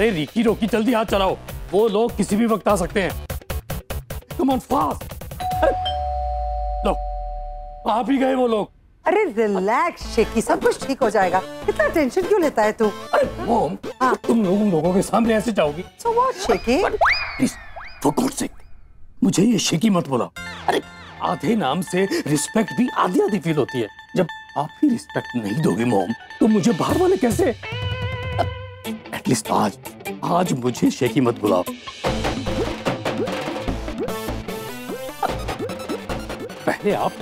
अरे रिकी रोकी जल्दी हाथ चलाओ, वो लोग किसी भी वक्त आ सकते हैं। Come on fast. लो आप ही गए वो लोग। अरे रिलैक्स शेकी, सब कुछ ठीक हो जाएगा, इतना टेंशन क्यों लेता है तू? अरे मॉम, तुम लोगों के सामने ऐसे जाओगी? So what, shaky? Please for God sake मुझे ये शेकी मत बोला। अरे आधे नाम से रिस्पेक्ट भी आधी आधी फील होती है। जब आप ही रिस्पेक्ट नहीं दोगे मॉम तो मुझे बाहर वाले कैसे? एटलीस्ट आज मुझे शेकी मत बुलाओ। पहले आप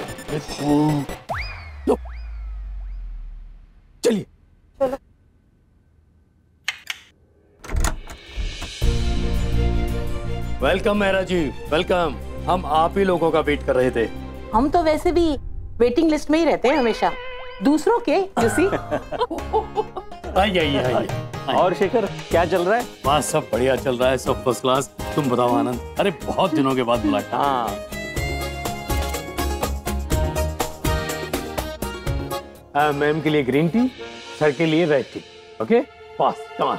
लो, चलिए चलो। वेलकम मेहरा जी, वेलकम। हम आप ही लोगों का वेट कर रहे थे। हम तो वैसे भी वेटिंग लिस्ट में ही रहते हैं हमेशा, दूसरों के जैसी। आइए। और शेखर क्या चल रहा है? बस सब बढ़िया चल रहा है, सब फर्स्ट क्लास। तुम बताओ आनंद? अरे बहुत दिनों के बाद मुलाकात। हाँ मैम के लिए ग्रीन टी, सर के लिए red T. Okay pass come on.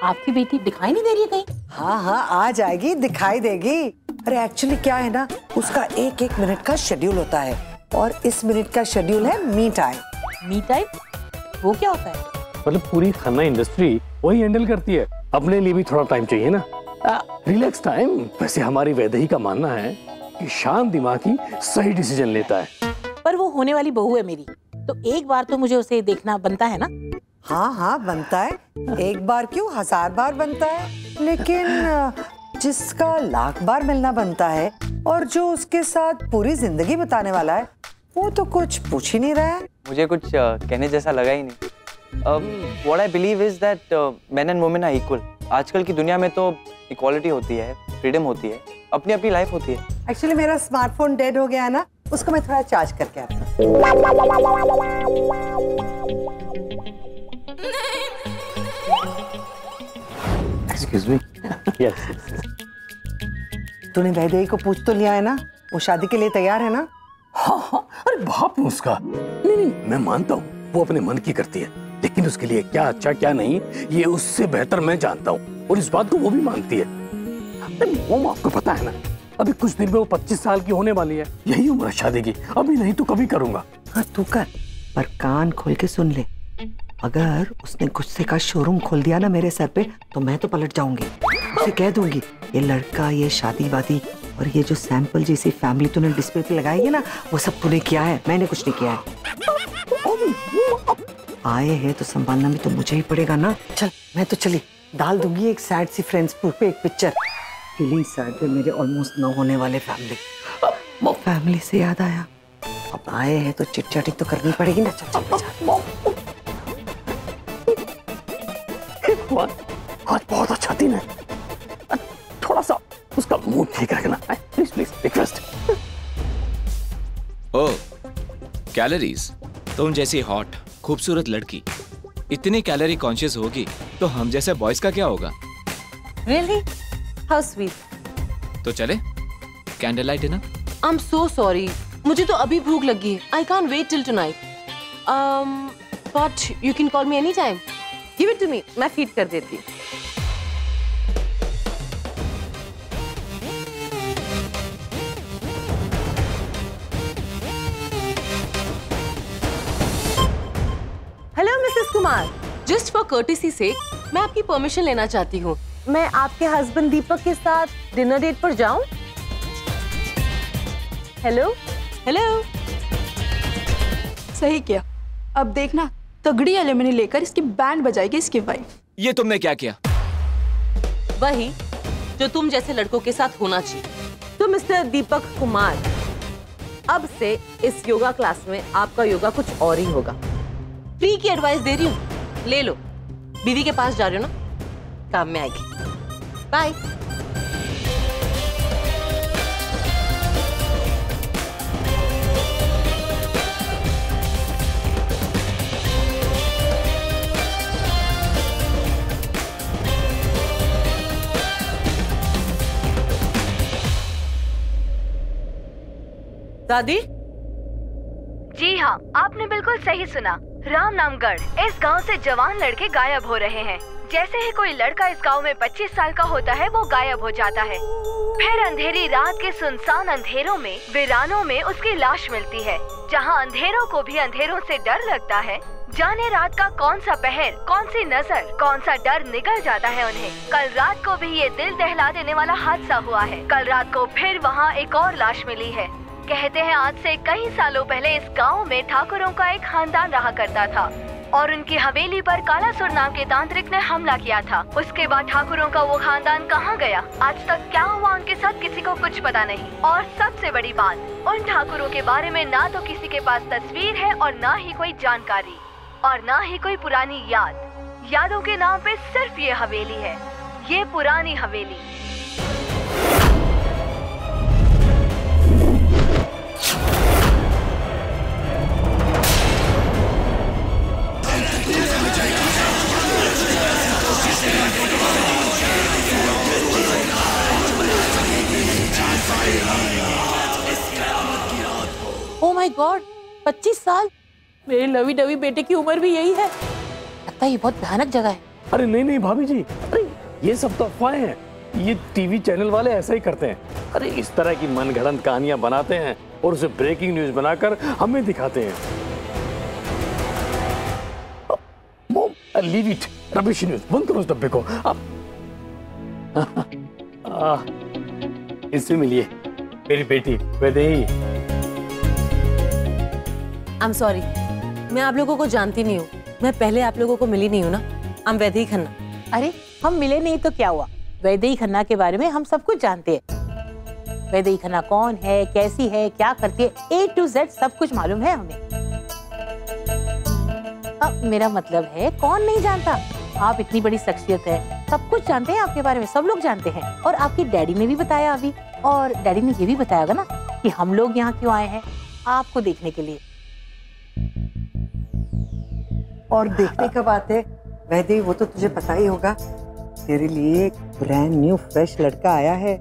आपकी बेटी दिखाई नहीं दे रही है कहीं? हाँ आ जाएगी, दिखाई देगी। अरे एक्चुअली क्या है ना, उसका एक एक मिनट का शेड्यूल होता है और इस मिनट का शेड्यूल है मी टाइम। Me time? वो क्या होता है? मतलब पूरी खन्ना इंडस्ट्री वही हैंडल करती है, अपने लिए भी थोड़ा टाइम चाहिए ना, रिलैक्स टाइम। वैसे हमारी वैदेही का मानना है कि शांत दिमाग ही सही डिसीजन लेता है। पर वो होने वाली बहू है मेरी, तो एक बार तो मुझे उसे देखना बनता है ना। हाँ बनता है, एक बार क्यों 1000 बार बनता है। लेकिन जिसका लाख बार मिलना बनता है और जो उसके साथ पूरी जिंदगी बिताने वाला है, वो तो कुछ पूछ ही नहीं रहा है। मुझे कुछ कहने जैसा लगा ही नहीं। What I believe is that men and women are equal. आजकल की दुनिया में तो इक्वालिटी होती है, फ्रीडम होती है, अपनी अपनी लाइफ होती है। एक्चुअली मेरा स्मार्टफोन डेड हो गया है ना, उसको मैं थोड़ा चार्ज करके आता हूँ। Excuse me? Yes. तूने वैदेही को पूछ तो लिया है ना, वो शादी के लिए तैयार है ना? हाँ, अरे बाप है उसका। नहीं, मैं मानता हूँ वो अपने मन की करती है, लेकिन उसके लिए क्या अच्छा क्या नहीं ये उससे बेहतर मैं जानता हूँ, और इस बात को वो भी मानती है। वो आपको पता है ना, अभी कुछ दिन में वो 25 साल की होने वाली है, यही उम्र है शादी की। अभी नहीं तो कभी करूंगा। हाँ तू कर, पर कान खोल के सुन ले, अगर उसने गुस्से का शोरूम खोल दिया ना मेरे सर पे, तो मैं तो पलट जाऊंगी। उसे कह दूंगी ये लड़का, ये शादी वादी और ये जो सैंपल जैसी फैमिली तूने डिस्प्ले पे लगाई है ना, वो सब तूने किया है, मैंने कुछ नहीं किया है। आए हैं तो संभालना भी तो मुझे ही पड़ेगा ना। चल मैं तो चली, डाल दूंगी एक सैड सी फ्रेंड्स पे एक पिक्चर, फीलिंग सैड पे मेरे ऑलमोस्ट न होने वाले फैमिली से याद आया, अब आए हैं तो चिट चैटिंग तो करनी पड़ेगी ना। चल आज बहुत अच्छा दिन है, थोड़ा सा उसका मूड ठीक रखना, प्लीज रिक्वेस्ट। ओह कैलोरीज, तुम जैसी हॉट खूबसूरत लड़की इतनी कैलोरी कॉन्शियस होगी तो हम जैसे बॉयज का क्या होगा? Really? How sweet. तो चले candle light dinner? I'm so sorry. मुझे तो अभी भूख लगी है. I can't wait till tonight. But you can call me anytime. Give it to me. मैं फीड कर देती हूँ. Hello Mrs Kumar, just for courtesy से मैं आपकी परमिशन लेना चाहती हूँ. मैं आपके हस्बैंड दीपक के साथ डिनर डेट पर जाऊं? Hello hello. सही किया. अब देखना तगड़ी एल्यूमिनी लेकर इसकी बैंड बजाएगी इसकी वाइफ. ये तुमने क्या किया? वही जो तुम जैसे लड़कों के साथ होना चाहिए. तो मिस्टर दीपक कुमार, अब से इस योगा क्लास में आपका योगा कुछ और ही होगा. फ्री की एडवाइस दे रही हूँ, ले लो. बीवी के पास जा रही हो ना, काम में आएगी. बाय. दादी? जी हाँ, आपने बिल्कुल सही सुना. रामनामगढ़, इस गांव से जवान लड़के गायब हो रहे हैं। जैसे ही कोई लड़का इस गांव में 25 साल का होता है वो गायब हो जाता है। फिर अंधेरी रात के सुनसान अंधेरों में वीरानों में उसकी लाश मिलती है। जहां अंधेरों को भी अंधेरों से डर लगता है, जाने रात का कौन सा पहर, कौन सी नजर, कौन सा डर निकल जाता है उन्हें। कल रात को भी ये दिल दहला देने वाला हादसा हुआ है। कल रात को फिर वहाँ एक और लाश मिली है। कहते हैं आज से कई सालों पहले इस गांव में ठाकुरों का एक खानदान रहा करता था और उनकी हवेली पर कालासुर नाम के तांत्रिक ने हमला किया था। उसके बाद ठाकुरों का वो खानदान कहाँ गया, आज तक क्या हुआ उनके साथ, किसी को कुछ पता नहीं। और सबसे बड़ी बात, उन ठाकुरों के बारे में ना तो किसी के पास तस्वीर है और ना ही कोई जानकारी और ना ही कोई पुरानी याद। यादों के नाम पे सिर्फ ये हवेली है, ये पुरानी हवेली। ओह माय गॉड, 25 साल। मेरे लवी डवी बेटे की उम्र भी यही है। लगता है ये बहुत भयानक जगह है। अरे नहीं नहीं भाभी जी, अरे ये सब तो अफवाहें हैं। ये टीवी चैनल वाले ऐसा ही करते हैं। अरे इस तरह की मनगढ़ंत कहानियां बनाते हैं और उसे ब्रेकिंग न्यूज बनाकर हमें दिखाते हैं। लीव इट, रबिश न्यूज, बंद करो उस डब्बे को। इससे मिलिए मेरी बेटी वैदेही। आई एम सॉरी, मैं आप लोगों को जानती नहीं हूँ। मैं पहले आप लोगों को मिली नहीं हूँ ना। I am Vaidehi Khanna. अरे हम मिले नहीं तो क्या हुआ, वैदेही खन्ना के बारे में हम सब कुछ जानते हैं। वैदेही खन्ना कौन है, कैसी है, क्या करती है, A to Z सब कुछ मालूम है हमें। अब मेरा मतलब है कौन नहीं जानता। आप इतनी बड़ी शख्सियत है, सब कुछ जानते हैं आपके बारे में, सब लोग जानते हैं। और आपके डैडी ने भी बताया अभी, और डैडी ने ये भी बताया होगा ना कि हम लोग यहाँ क्यों आए हैं, आपको देखने के लिए। और देखने का बात है वैदेही, वो तो तुझे पता ही होगा, तेरे लिए एक ब्रांड न्यू फ्रेश लड़का आया है।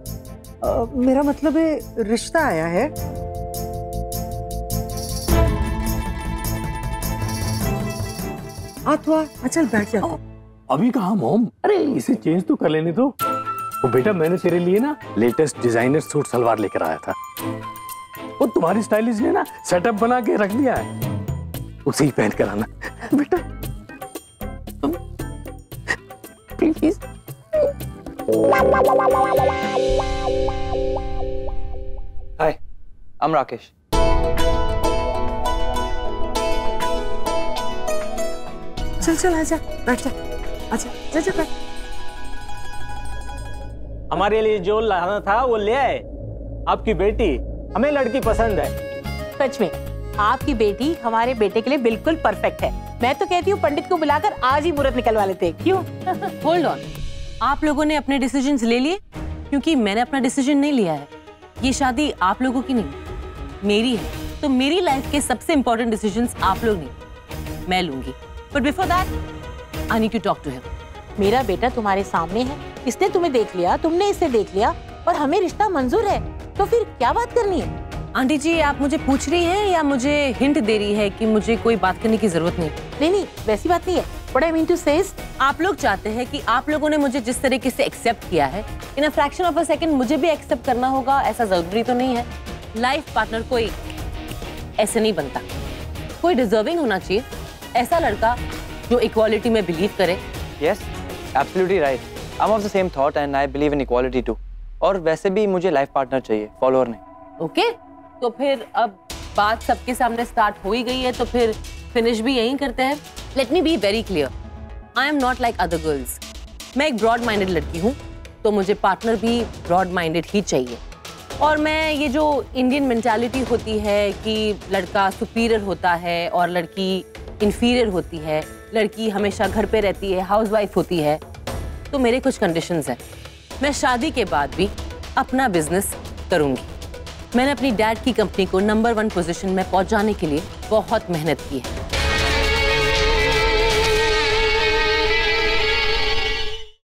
मेरा मतलब है रिश्ता आया है। आ चल बैठ जा। अभी कहा मॉम, अरे इसे चेंज तो कर लेने दो। वो बेटा मैंने तेरे लिए ना लेटेस्ट डिजाइनर सूट सलवार लेकर आया था। वो तुम्हारी स्टाइलिस्ट ने ना सेटअप बना के रख दिया है, उसे ही पहन कर आना बेटा please. Hi, I am Rakesh. चल आजा, बैठ जा, आजा जा बैठ। हमारे लिए जो लाना था वो ले आए। आपकी बेटी हमें लड़की पसंद है। सच में आपकी बेटी हमारे बेटे के लिए बिल्कुल परफेक्ट है। मैं तो कहती हूँ पंडित को बुलाकर आज ही मुहूर्त निकलवा लेते। क्यों? होल्ड ऑन, आप लोगों ने अपने डिसीजंस ले लिए, क्योंकि मैंने अपना डिसीजन नहीं लिया है। ये शादी आप लोगों की नहीं, मेरी है। तो मेरी लाइफ के सबसे इंपॉर्टेंट डिसीजंस आप लोग नहीं, मैं लूंगी। But before that I need to talk to him. मेरा बेटा तुम्हारे सामने है, इसने तुम्हें देख लिया, तुमने इसे देख लिया और हमें रिश्ता मंजूर है, तो फिर क्या बात करनी है? आंटी जी, आप मुझे पूछ रही हैं या मुझे हिंट दे रही है कि मुझे कोई बात करने की जरूरत नहीं? नहीं, वैसी बात नहीं है। What I mean to say is, आप लोग चाहते हैं कि आप लोगों ने मुझे जिस तरीके से एक्सेप्ट किया है, in a fraction of a second मुझे भी एक्सेप्ट करना होगा, ऐसा जरूरी तो नहीं है। लाइफ पार्टनर कोई ऐसे नहीं बनता, कोई डिजर्विंग होना चाहिए, ऐसा लड़का जो इक्वालिटी में बिलीव करे। Yes, absolutely right. I'm of the same thought and I believe in equality too. और वैसे भी मुझे लाइफ पार्टनर चाहिए, फॉलोअर नहीं। ओके, तो फिर अब बात सबके सामने स्टार्ट हो ही गई है, तो फिर फिनिश भी यहीं करते हैं। Let me be very clear, I am not like other girls. मैं एक ब्रॉड माइंडेड लड़की हूँ, तो मुझे पार्टनर भी ब्रॉड माइंडेड ही चाहिए। और मैं ये जो इंडियन मेंटालिटी होती है कि लड़का सुपीरियर होता है और लड़की इंफीरियर होती है, लड़की हमेशा घर पे रहती है, हाउसवाइफ होती है, तो मेरे कुछ कंडीशंस हैं। मैं शादी के बाद भी अपना बिजनेस करूंगी। मैंने अपनी डैड की कंपनी को नंबर 1 पोजीशन में पहुंचाने के लिए बहुत मेहनत की है।